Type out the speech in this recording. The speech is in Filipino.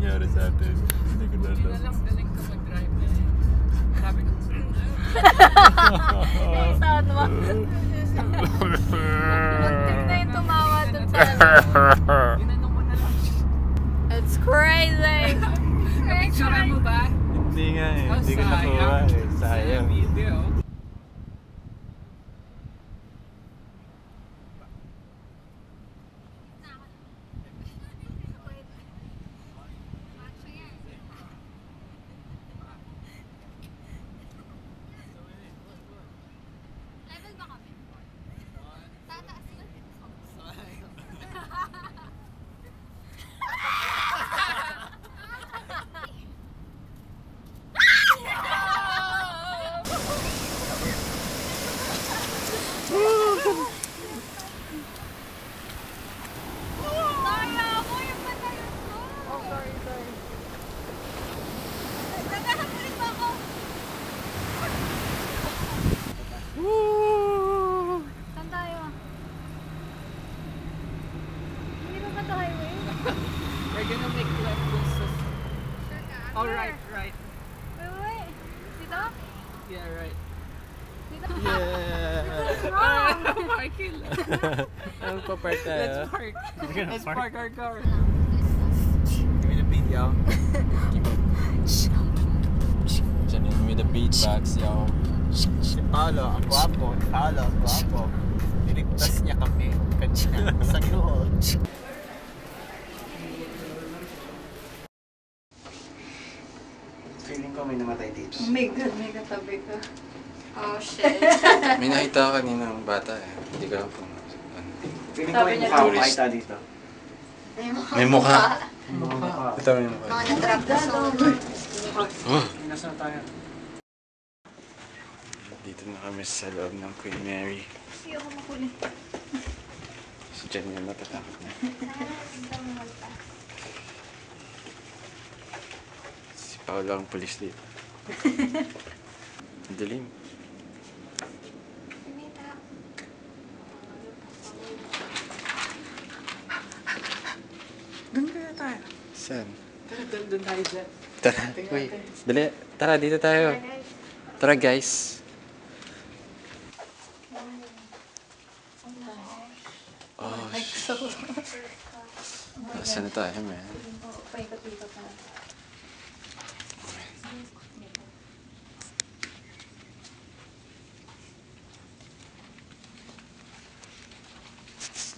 nangyari sa atin. Hindi ko na Hindi na alam. lang galing ka mag-drive na eh. Sabi ko, Yung sound mo. Muntik na yung tumawa dun sa ginanong mo na lang. It's crazy! Napicturean mo ba? Hindi nga eh. Oh, Hindi ko nakuha eh. Sayang. Video. Saan tayo? Hindi ba ito highway? We're gonna make left dun sa... Oh, right. Wait. Dito? Yeah, right. Dito? Yeah! Wrong! Parking lot. Ano pa part tayo? Let's park. Let's park our car. Give me the beat, yo. Give me the beatbox, yo. Si Paolo, ang gwapo. Paolo, ang gwapo. Niligtas niya kami kanina sa loob. Feeling ko may namatay dito. Oh my God, may katabi ka. Oh shit. May nakita ka kanina ng bata eh. Hindi ko alam kung ano. Feeling ko may mukha akong makita dito. May mukha. Mukha. Ito may mukha. Mga natrap na Oh! Nasaan tayo? Dito na kami sa loob ng Queen Mary. Kasi ako makuli. Si Jen yung natatakot na. Si Paolo ang pulis dito. Ang dilim. Doon kaya tayo. Saan? Doon tayo dyan. Tara, wait. Dali. Tara, dito tayo. Tara, guys. Oh, So, saan na tayo, man? paikot-ikot na.